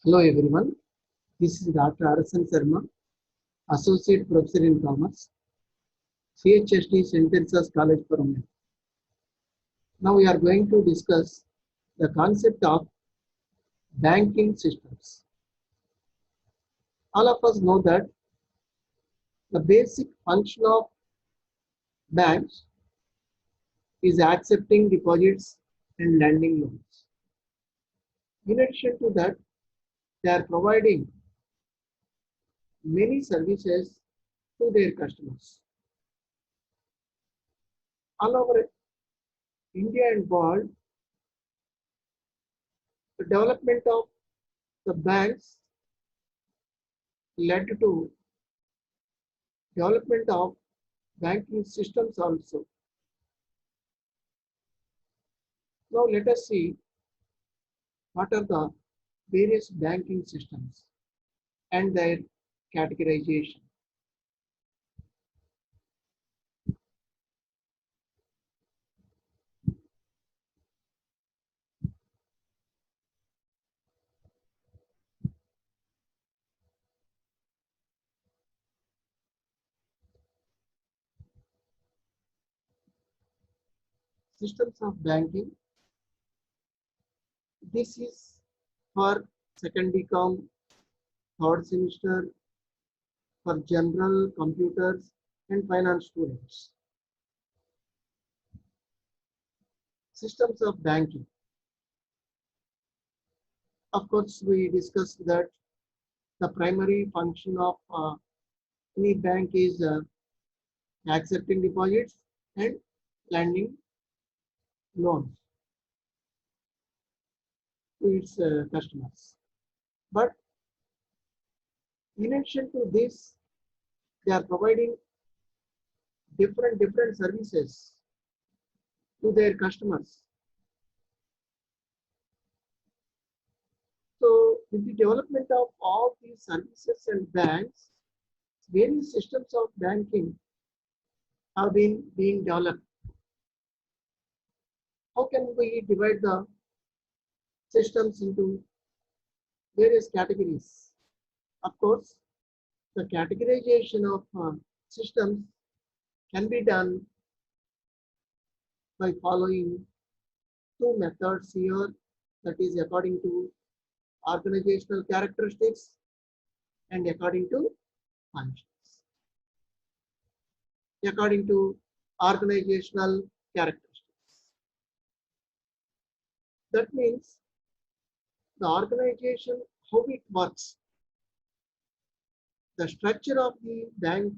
Hello everyone, this is Dr. Arasan Sharma, Associate Professor in Commerce, CHST St. Teresa's College for Women. Now we are going to discuss the concept of banking systems. All of us know that the basic function of banks is accepting deposits and lending loans. In addition to that, they are providing many services to their customers. All over India and world, the development of the banks led to development of banking systems also. Now let us see what are the various banking systems and their categorization. Systems of banking. This is for second BCom, third semester, for general computers and finance students. Systems of banking. Of course, we discussed that the primary function of any bank is accepting deposits and lending loans to its customers. But in addition to this, they are providing different services to their customers. So with the development of all these services and banks, various systems of banking have been being developed. How can we divide the systems into various categories? Of course, the categorization of systems can be done by following two methods here, that is according to organizational characteristics and according to functions. According to organizational characteristics. That means the organization, how it works, the structure of the bank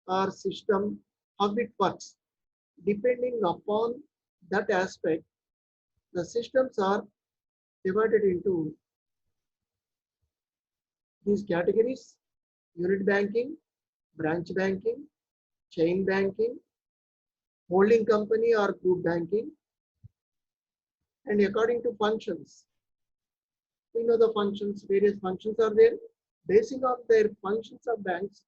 or system, how it works. Depending upon that aspect, the systems are divided into these categories: unit banking, branch banking, chain banking, holding company or group banking, and according to functions. We know the functions, various functions are there. Basing on their functions of banks,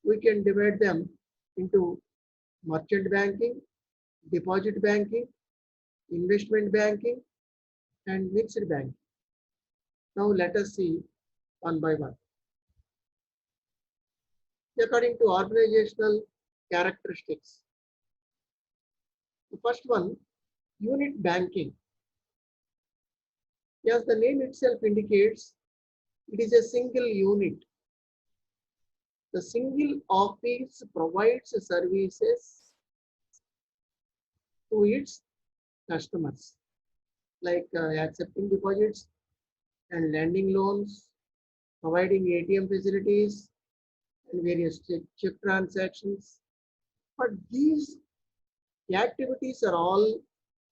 we can divide them into merchant banking, deposit banking, investment banking, and mixed banking. Now let us see one by one. According to organizational characteristics. The first one, unit banking. As the name itself indicates, it is a single unit. The single office provides services to its customers, like accepting deposits and lending loans, providing ATM facilities, and various check transactions. But these activities are all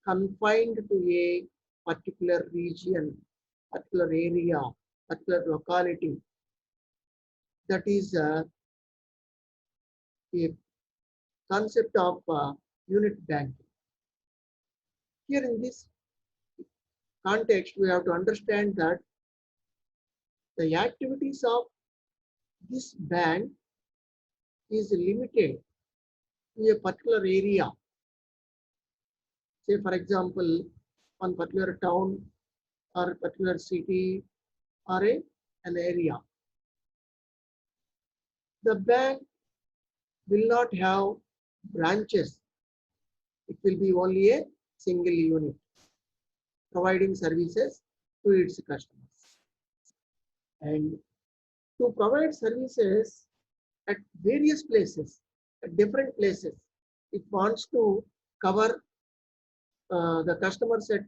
confined to a particular region, particular area, particular locality. That is a concept of unit banking. Here in this context, we have to understand that the activities of this bank is limited to a particular area. Say, for example, one particular town or particular city or an area. The bank will not have branches. It will be only a single unit providing services to its customers. And to provide services at various places, at different places, it wants to cover the customers at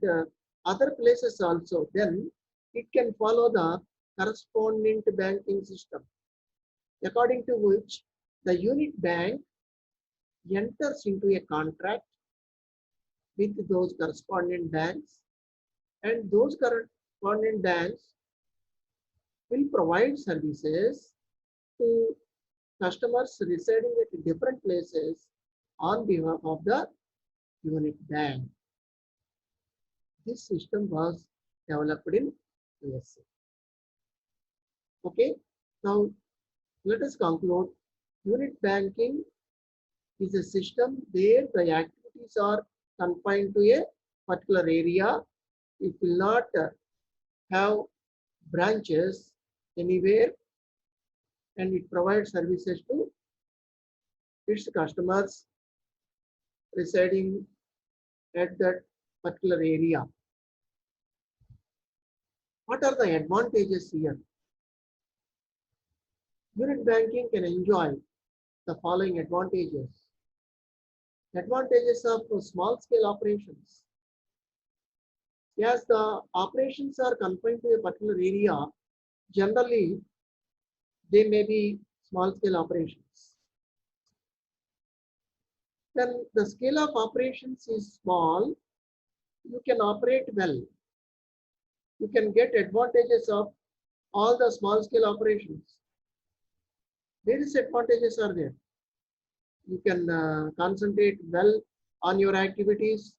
other places also, then it can follow the correspondent banking system, according to which the unit bank enters into a contract with those correspondent banks, and those correspondent banks will provide services to customers residing at different places on behalf of the unit bank. This system was developed in USA. Okay, now let us conclude. Unit banking is a system where the activities are confined to a particular area. It will not have branches anywhere, and it provides services to its customers residing at that particular area. What are the advantages here? Unit banking can enjoy the following advantages. Advantages of small scale operations. As the operations are confined to a particular area, generally they may be small scale operations. When the scale of operations is small, you can operate well. You can get advantages of all the small scale operations. Various advantages are there. You can concentrate well on your activities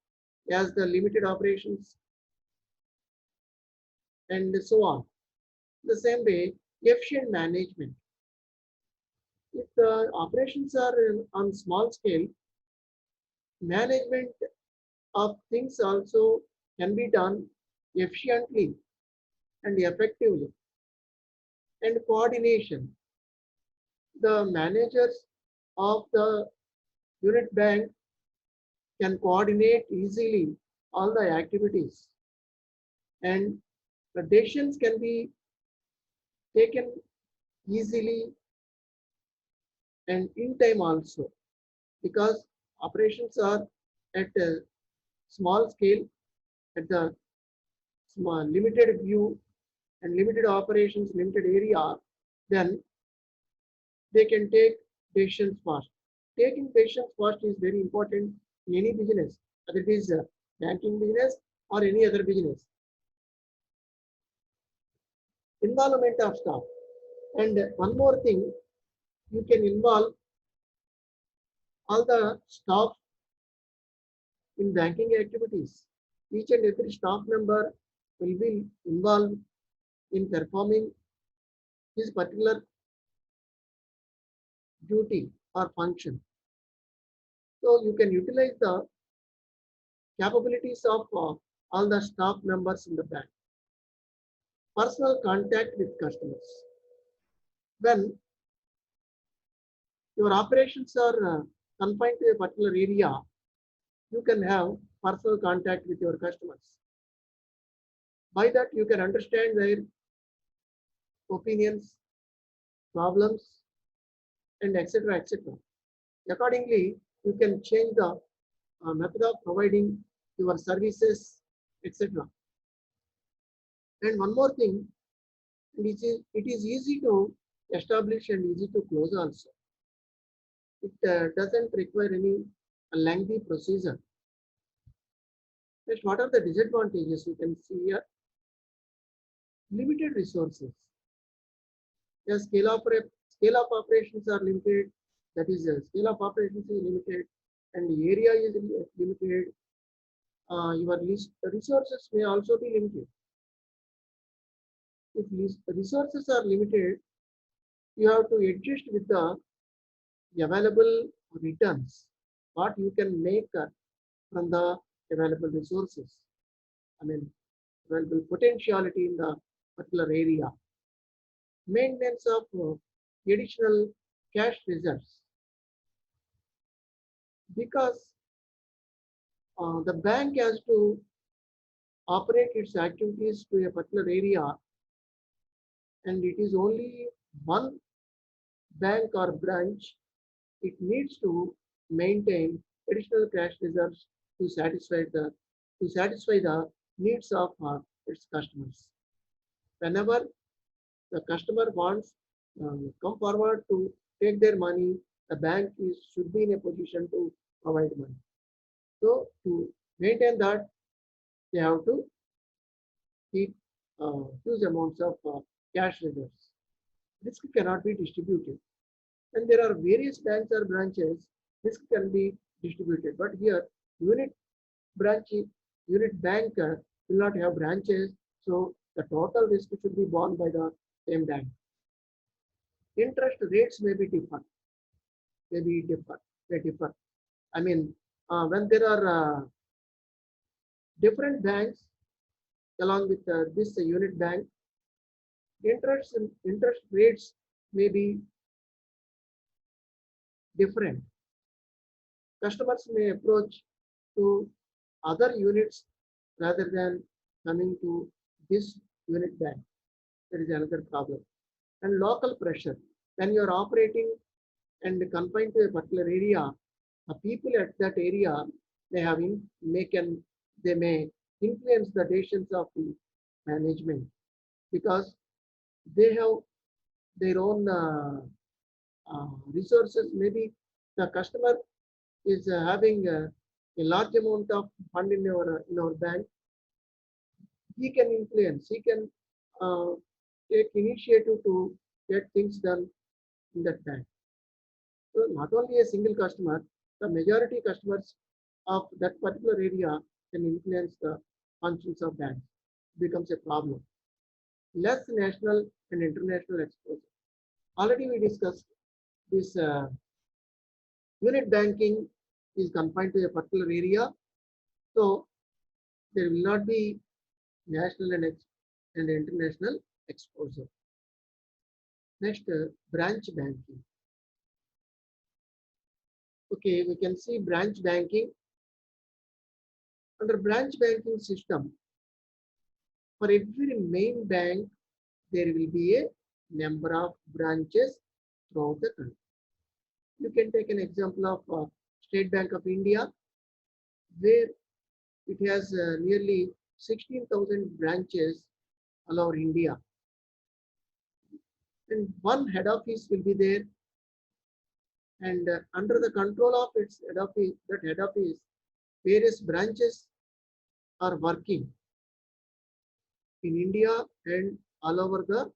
as the limited operations and so on. The same way, efficient management. If the operations are on small scale, management of things also can be done efficiently and effectively. And coordination. The managers of the unit bank can coordinate easily all the activities, and the decisions can be taken easily and in time also, because operations are at a small scale, at the small limited view and limited operations, limited area, then they can take decisions fast. Taking decisions fast is very important in any business, whether it is a banking business or any other business. Involvement of staff. And one more thing, you can involve all the staff in banking activities. Each and every staff member will be involved in performing his particular duty or function. So you can utilize the capabilities of all the staff members in the bank. Personal contact with customers. When your operations are confined to a particular area, you can have personal contact with your customers. By that, you can understand their opinions, problems, and etc. etc. Accordingly, you can change the method of providing your services, etc. And one more thing, it is easy to establish and easy to close also. It doesn't require any lengthy procedure. Next, what are the disadvantages? You can see here. Limited resources. The scale of operations are limited. That is, scale of operations is limited, and the area is limited. Your resources may also be limited. If resources are limited, you have to adjust with the available returns, what you can make from the available resources. I mean, available potentiality in the particular area. Maintenance of additional cash reserves, because the bank has to operate its activities to a particular area, and it is only one bank or branch. It needs to maintain additional cash reserves to satisfy the needs of its customers. Whenever the customer wants come forward to take their money, the bank should be in a position to provide money. So to maintain that, they have to keep huge amounts of cash reserves. Risk cannot be distributed. And there are various banks or branches, risk can be distributed. But here, unit branch, unit bank will not have branches, so the total risk should be borne by the same bank. Interest rates may be different, may differ. I mean, when there are different banks along with this unit bank, interest rates may be different. Customers may approach to other units rather than coming to this unit bank. There is another problem. And local pressure. When you are operating and confined to a particular area, the people at that area may have they may influence the decisions of the management, because they have their own resources. Maybe the customer is having a large amount of fund in our bank. He can influence. He can take initiative to get things done in that bank. So not only a single customer, the majority customers of that particular area can influence the functions of banks. It becomes a problem. Less national and international exposure. Already we discussed this unit banking is confined to a particular area, so there will not be national and international exposure. Next, branch banking. Okay, we can see branch banking. Under branch banking system, for every main bank, there will be a number of branches throughout the country. You can take an example of State Bank of India, where it has nearly 16,000 branches all over India. And one head office will be there, and under the control of its head office, various branches are working in India and all over the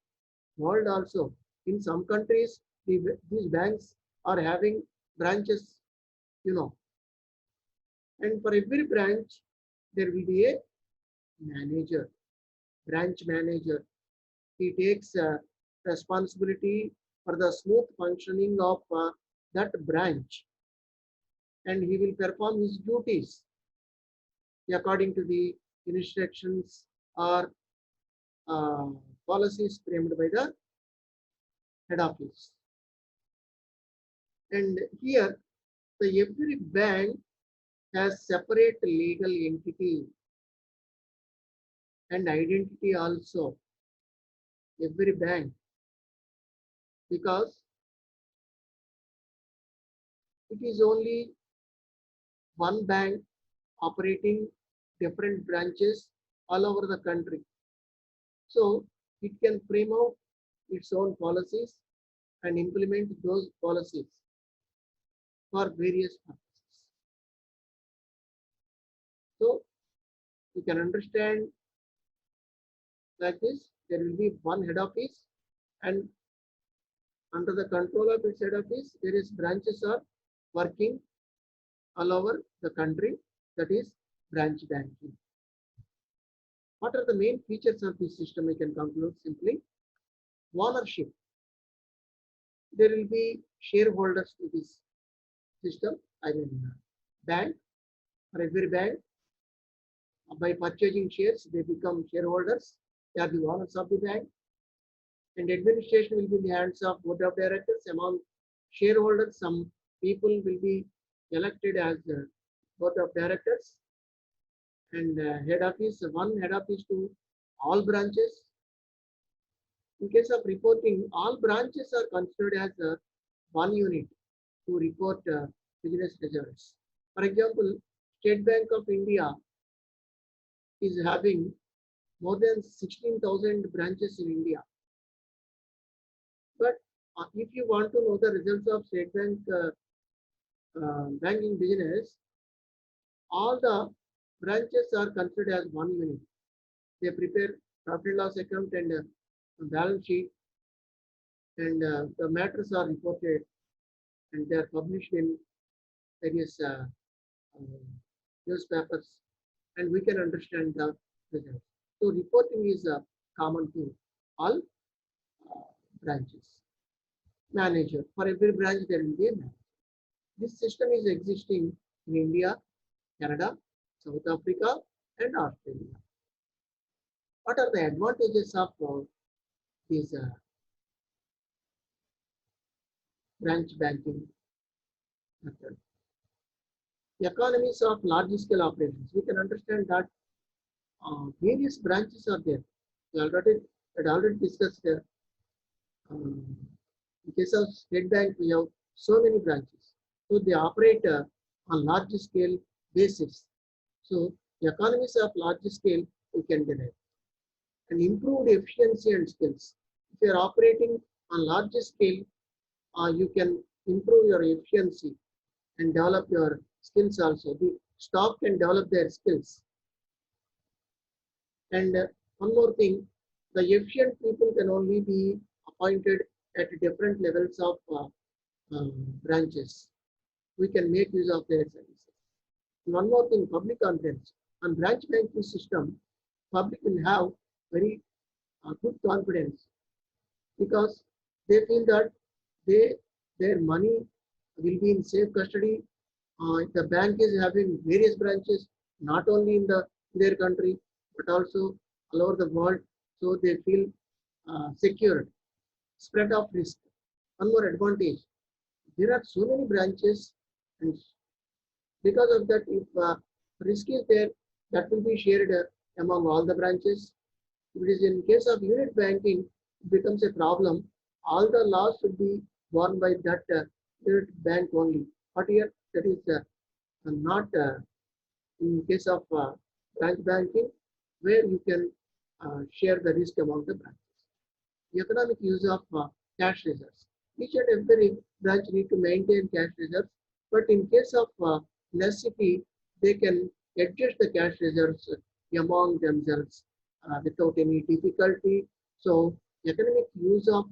world also. In some countries, these banks are having branches, and for every branch, there will be a manager, branch manager. He takes responsibility for the smooth functioning of that branch, and he will perform his duties according to the instructions or policies framed by the head office. And here, every bank has separate legal entity and identity also. Every bank, because it is only one bank operating different branches all over the country. So it can frame out its own policies and implement those policies for various purposes. So you can understand like this. There will be one head office, and under the control of its head office, various branches are working all over the country. That is branch banking. What are the main features of this system? We can conclude simply. Ownership. There will be shareholders to this system. I mean, bank. For every bank, by purchasing shares, they become shareholders. They are the owners of the bank, and administration will be in the hands of board of directors. Among shareholders, some people will be elected as board of directors, and head office, one head office to all branches. In case of reporting, all branches are considered as one unit to report business results. For example, State Bank of India is having more than 16,000 branches in India. But if you want to know the results of State Bank banking business, all the branches are considered as one unit. They prepare profit and loss account and balance sheet, and the matters are reported and they are published in various newspapers, and we can understand the results. So reporting is common to all branches. Manager, for every branch there will be a manager. This system is existing in India, Canada, South Africa, and Australia. What are the advantages of these branch banking method? The economies of large scale operations. We can understand that various branches are there. We had already discussed there. In case of State Bank, we have so many branches. So they operate on large scale basis. So the economies of large scale we can derive. And improved efficiency and skills. If you are operating on large scale, you can improve your efficiency and develop your skills also. The staff can develop their skills. And one more thing, the efficient people can only be appointed at different levels of branches. We can make use of their services. And one more thing, public confidence. On branch banking system, public will have very good confidence because they feel that their money will be in safe custody. The bank is having various branches, not only in their country, but also all over the world. So they feel secure. Spread of risk. One more advantage. There are so many branches, and because of that, if risk is there, that will be shared among all the branches. If it is in case of unit banking, it becomes a problem. All the loss should be borne by that unit bank only. But here, that is not in case of branch banking, where you can share the risk among the branches. The economic use of cash reserves. Each and every branch need to maintain cash reserves, but in case of necessity, they can adjust the cash reserves among themselves without any difficulty. So economic use of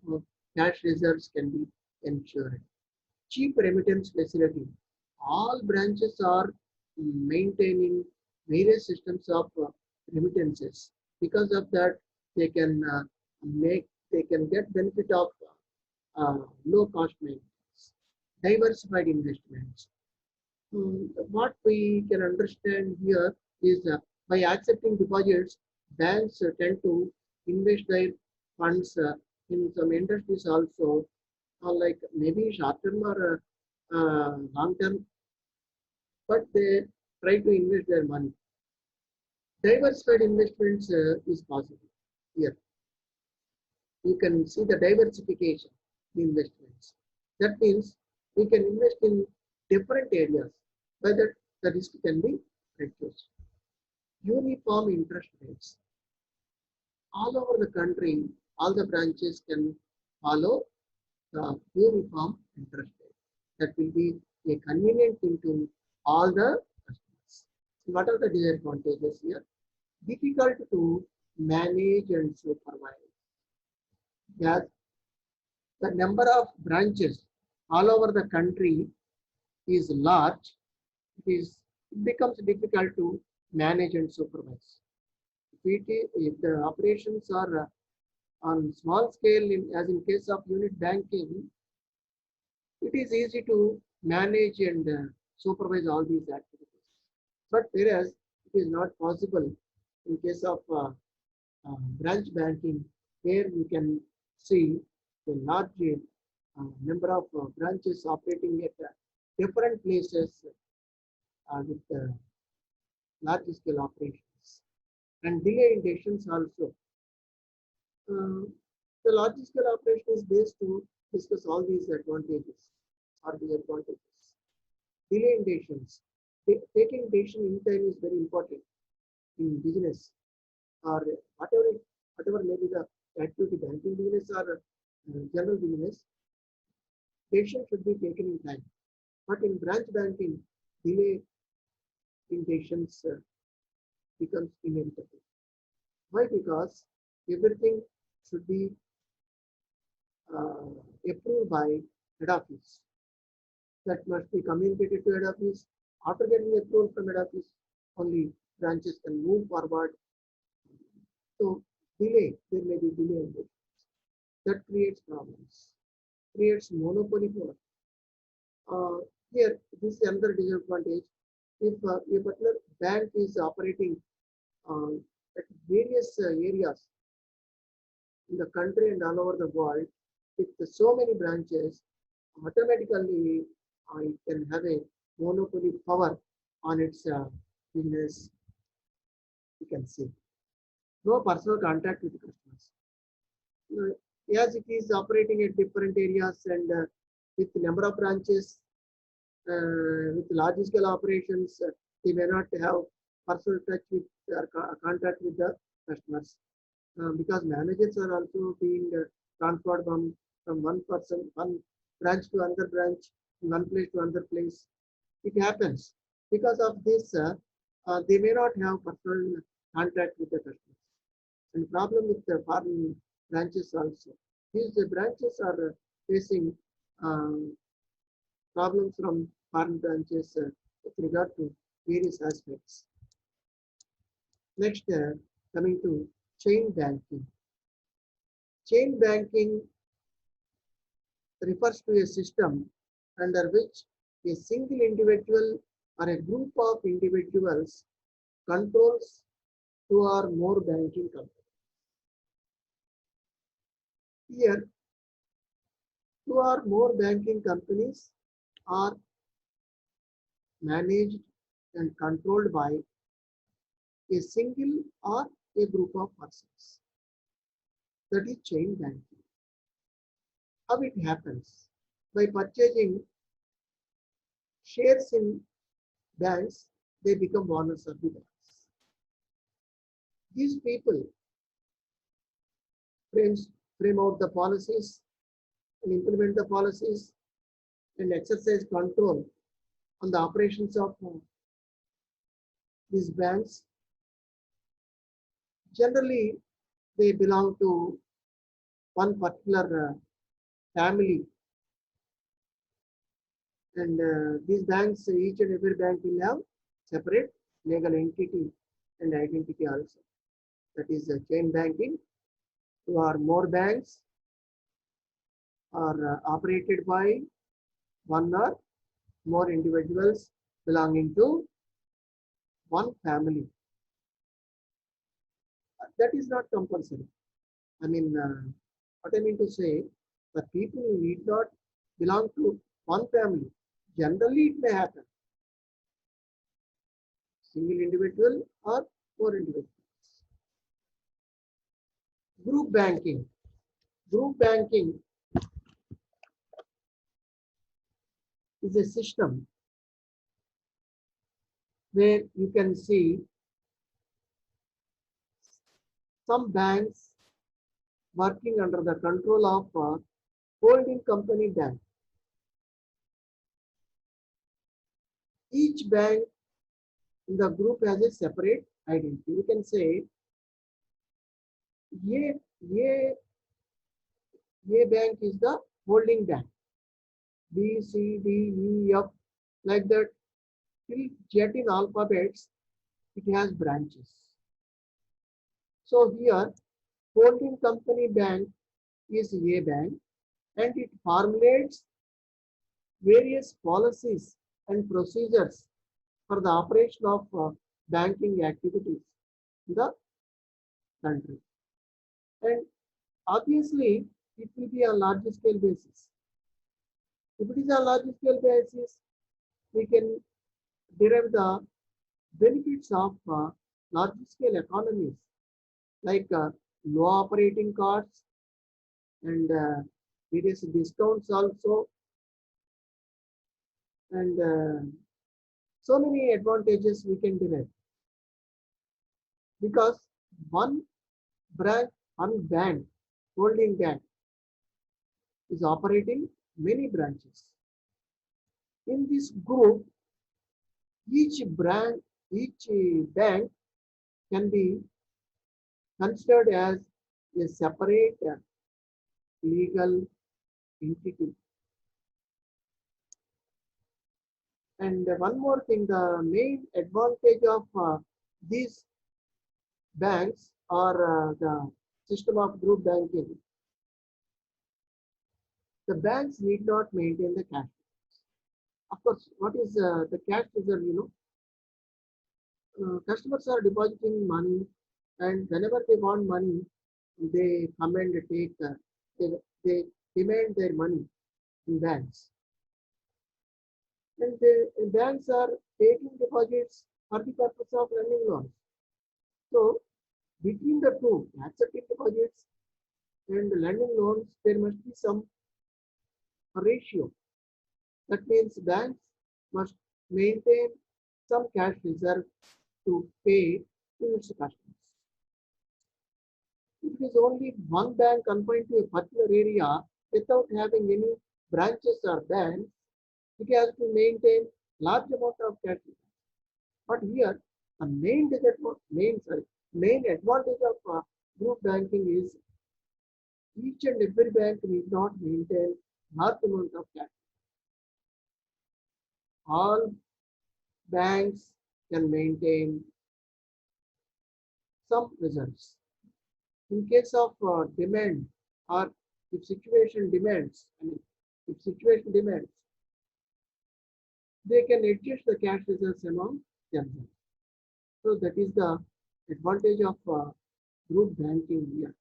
cash reserves can be ensured. Cheap remittance facility. All branches are maintaining various systems of remittances. Because of that, they can get benefit of low cost maintenance. Diversified investments. What we can understand here is by accepting deposits, banks tend to invest their funds in some industries also, like maybe short term or long term, but they try to invest their money. Diversified investments is possible here. You can see the diversification in investments. That means we can invest in different areas, by that the risk can be reduced. Uniform interest rates. All over the country, all the branches can follow the uniform interest rate. That will be a convenient thing to all the customers. So what are the disadvantages here? Difficult to manage and supervise. Yes, the number of branches all over the country is large. It becomes difficult to manage and supervise. If the operations are on small scale, as in case of unit banking, it is easy to manage and supervise all these activities. But whereas it is not possible in case of branch banking, where you can see a large number of branches operating at different places with large scale operations and delay in decisions also. The large scale operation is based to discuss all these advantages or disadvantages. Delay in decisions. Taking decision in time is very important in business or whatever may be the activity, banking business or general business. Decision should be taken in time. But in branch banking, delay in decisions becomes inevitable. Why? Because everything should be approved by head office. That must be communicated to head office. After getting approval from head office, only branches can move forward. So delay, there may be delay in this. That creates problems, creates monopoly power. Here, this is another disadvantage. If a particular bank is operating at various areas in the country and all over the world, with so many branches, automatically it can have a monopoly power on its business. You can see no personal contact with the customers. As it is operating at different areas and with number of branches, with large scale operations, they may not have personal touch with or contact with the customers because managers are also being transferred from one branch to another branch, one place to another place. It happens. Because of this, they may not have personal contact with the customers. And problem with the foreign branches also. These branches are facing problems from foreign branches with regard to various aspects. Next, coming to chain banking. Chain banking refers to a system under which a single individual or a group of individuals controls two or more banking companies. Here, two or more banking companies are managed and controlled by a single or a group of persons. That is chain banking. How it happens? By purchasing shares in banks, they become owners of the banks. These people frame out the policies and implement the policies and exercise control on the operations of these banks. Generally, they belong to one particular family, and these banks, each and every bank will have separate legal entity and identity also. That is chain banking. Two or more banks are operated by one or more individuals belonging to one family. That is not compulsory. I mean, what I mean to say, the people need not belong to one family. Generally, it may happen. Single individual or more individuals. Group banking. Group banking is a system where you can see some banks working under the control of a holding company bank. Each bank in the group has a separate identity. You can say A bank is the holding bank. B, C, D, E, F, like that, till Z in alphabets, it has branches. So here, holding company bank is A bank, and it formulates various policies and procedures for the operation of banking activities in the country. And obviously, it will be on large scale basis. If it is on large scale basis, we can derive the benefits of large scale economies like low operating costs and various discounts also, and so many advantages we can derive because one branch, one bank, holding bank is operating many branches. In this group, each branch, each bank can be considered as a separate legal entity. And one more thing, the main advantage of these banks or the system of group banking, the banks need not maintain the cash. Of course, what is the cash reserve? Customers are depositing money, and whenever they want money, they come and take, they demand their money in banks. And the banks are taking deposits for the purpose of lending loans. So, between the two, accepting deposits and lending loans, there must be some ratio. That means banks must maintain some cash reserve to pay to its customers. If it is only one bank confined to a particular area without having any branches or banks, it has to maintain large amount of cash reserve. But here, the main advantage of group banking is each and every bank need not maintain large amount of cash. All banks can maintain some reserves. In case of demand, or if situation demands, they can adjust the cash reserves among themselves. So that is the advantage of group banking here.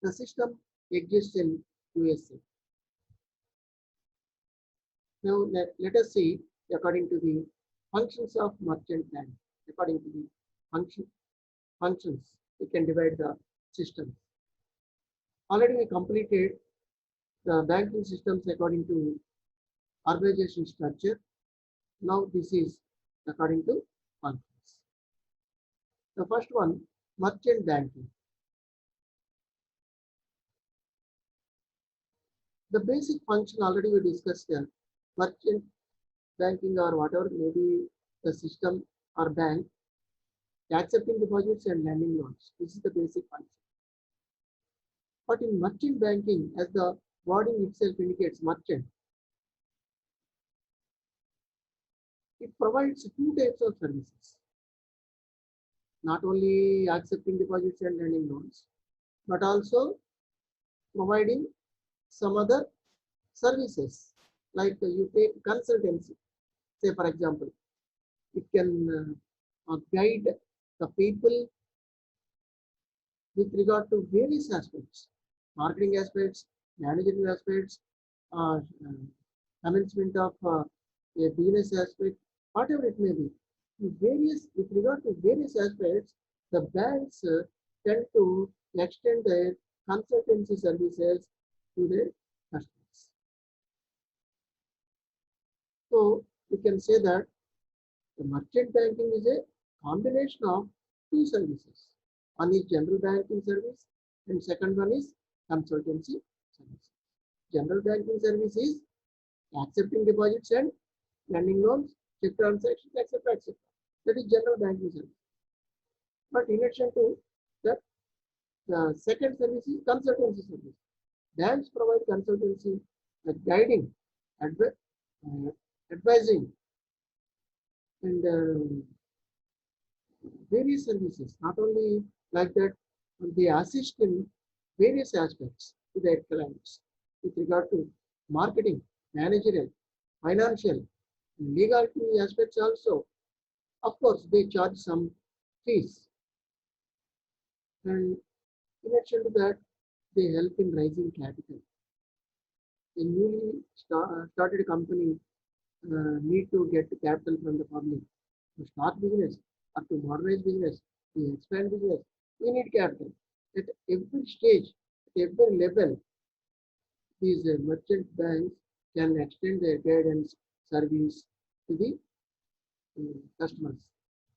The system exists in USA. Now let us see according to the functions of merchant bank. According to the functions, we can divide the system. Already we completed the banking systems according to organization structure. Now this is according to functions. The first one, merchant banking. The basic function already we discussed here. Merchant banking or whatever, maybe the system or bank, accepting deposits and lending loans. This is the basic function. But in merchant banking, as the wording itself indicates, merchant, it provides two types of services. Not only accepting deposits and lending loans, but also providing some other services, like you take consultancy. Say, for example, it can guide the people with regard to various aspects, marketing aspects, managerial aspects, commencement of a business aspect, whatever it may be. With regard to various aspects, the banks tend to extend their consultancy services to their customers. So we can say that the merchant banking is a combination of two services. One is general banking service and second one is consultancy service. General banking service is accepting deposits and lending loans, check transactions, etc. etc. That is general banking service. But in addition to that, the second service is consultancy service. Banks provide consultancy, guiding, advising, and various services. Not only like that, they assist in various aspects to their clients with regard to marketing, managerial, financial, legality aspects also. Of course, they charge some fees. And In addition to that, they help in raising capital. A newly started company need to get capital from the public to start business or to modernize business, to expand business. We need capital. At every stage, at every level, these merchant banks can extend their guidance service to the customers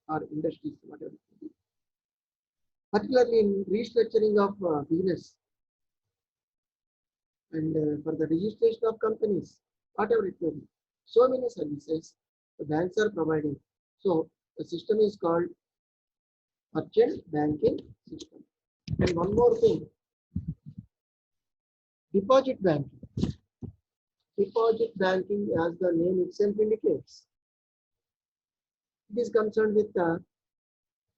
or industries, whatever it may be. Particularly in restructuring of business and for the registration of companies, whatever it may be. So many services the banks are providing. So the system is called merchant banking system. And one more thing, deposit banking. Deposit banking, as the name itself indicates, it is concerned with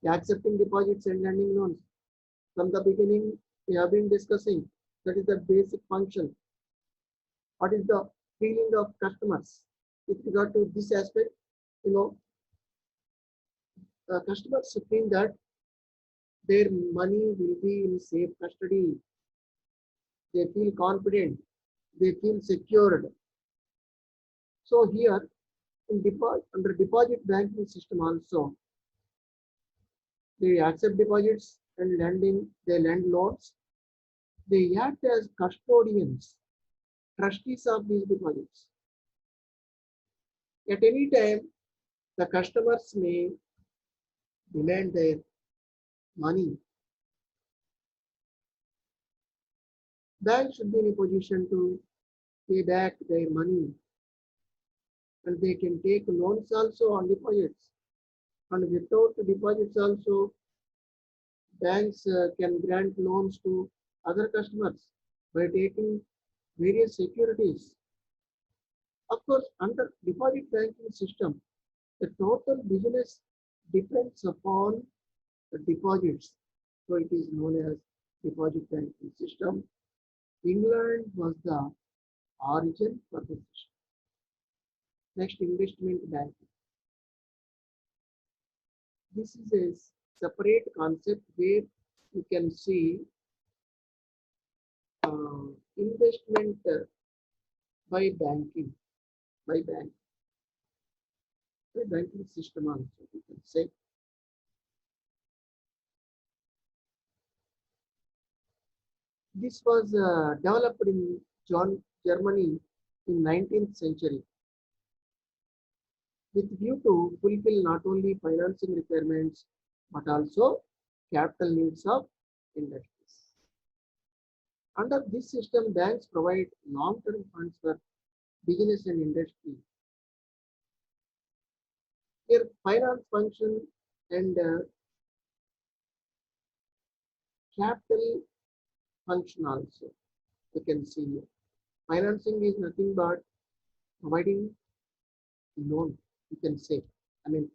accepting deposits and lending loans. From the beginning, we have been discussing that is the basic function. What is the feeling of customers with regard to this aspect? Customers feel that their money will be in safe custody. They feel confident. They feel secured. So here, under deposit banking system also, they accept deposits and they lend loans. They act as custodians, trustees of these deposits. At any time, the customers may demand their money. Banks should be in a position to pay back their money, and they can take loans also on deposits. And without deposits also, banks can grant loans to other customers by taking various securities. Of course, under deposit banking system, the total business depends upon the deposits. So it is known as deposit banking system. England was the origin for this system. Next, investment banking. This is a separate concept where you can see investment by banking, by banking system also, you can say. This was developed in Germany in 19th century with view to fulfill not only financing requirements but also capital needs of industries. Under this system, banks provide long-term funds for business and industry. Their finance function and capital function also. You can see here. Financing is nothing but providing loan, you can say. I mean,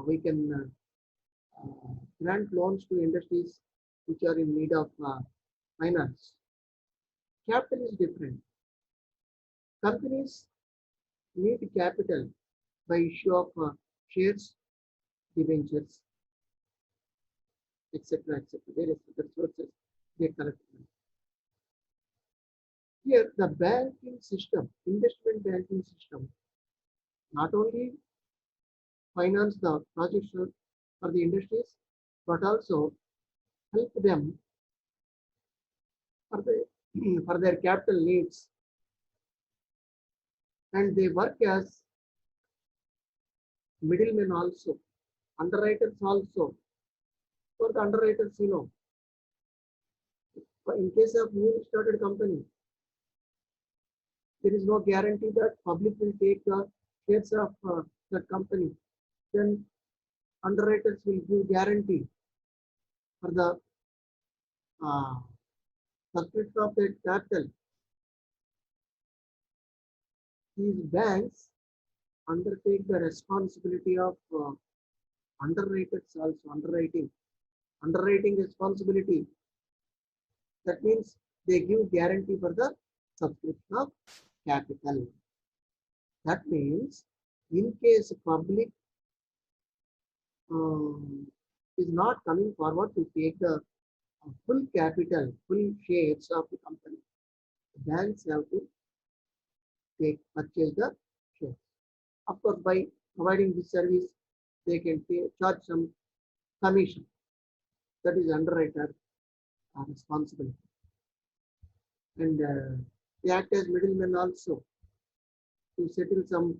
we can grant loans to industries which are in need of finance. Capital is different. Companies need capital by issue of shares, debentures, etc., etc. Various other sources they collect money. Here, the banking system, investment banking system, not only finance the projects for the industries, but also help them for their capital needs. And they work as middlemen also, underwriters also. For the underwriters, in case of newly started company, there is no guarantee that public will take the shares of that company. Then underwriters will give guarantee for the subscription of that capital. These banks undertake the responsibility of underwriters also, underwriting responsibility. That means they give guarantee for the subscription of capital. That means in case public is not coming forward to take the full capital, full shares of the company. The banks have to purchase the shares. Of course, by providing this service, they can charge some commission. That is underwriter responsibility. And they act as middlemen also to settle some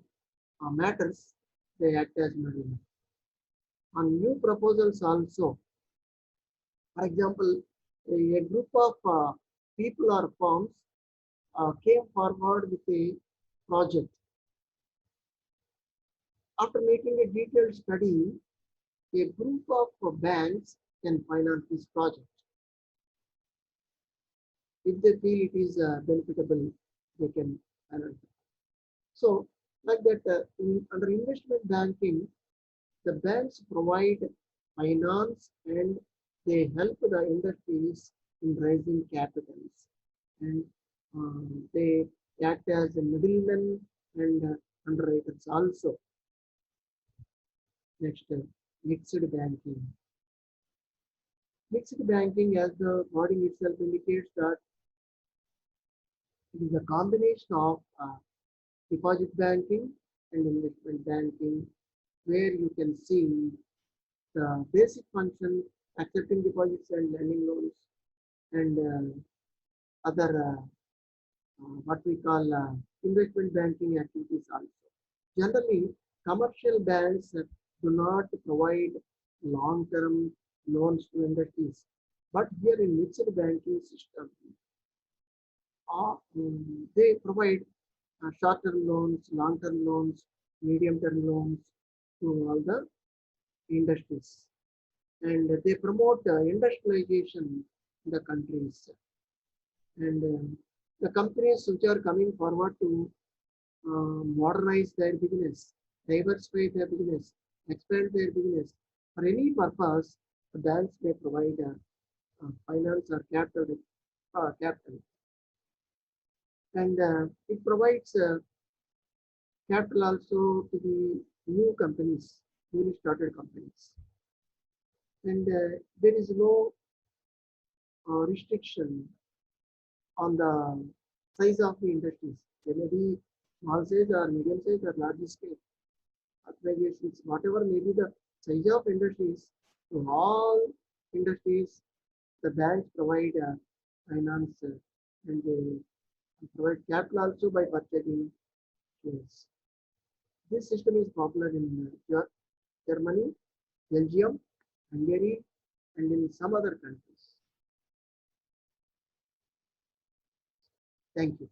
matters. They act as middlemen. On new proposals also, for example, a group of people or firms came forward with a project. After making a detailed study, a group of banks can finance this project. If they feel it is benefitable, they can finance it. So, like that, under investment banking, the banks provide finance and they help the industries in raising capitals, and they act as a middlemen and underwriters also. Next, mixed banking. Mixed banking, as the wording itself indicates, that it is a combination of deposit banking and investment banking, where you can see the basic function, accepting deposits and lending loans, and other what we call investment banking activities also. Generally, commercial banks do not provide long-term loans to industries, but here in mixed banking system, they provide short-term loans, long-term loans, medium-term loans to all the industries, and they promote industrialization in the countries, and the companies which are coming forward to modernize their business, diversify their business, expand their business for any purpose, the banks may provide finance or capital, and it provides capital also to the new companies, newly started companies, and there is no restriction on the size of the industries. There may be small size or medium size or large scale organizations, whatever may be the size of industries. To all industries, the banks provide finance and they provide capital also by purchasing shares. This system is popular in Germany, Belgium, Hungary, and in some other countries. Thank you.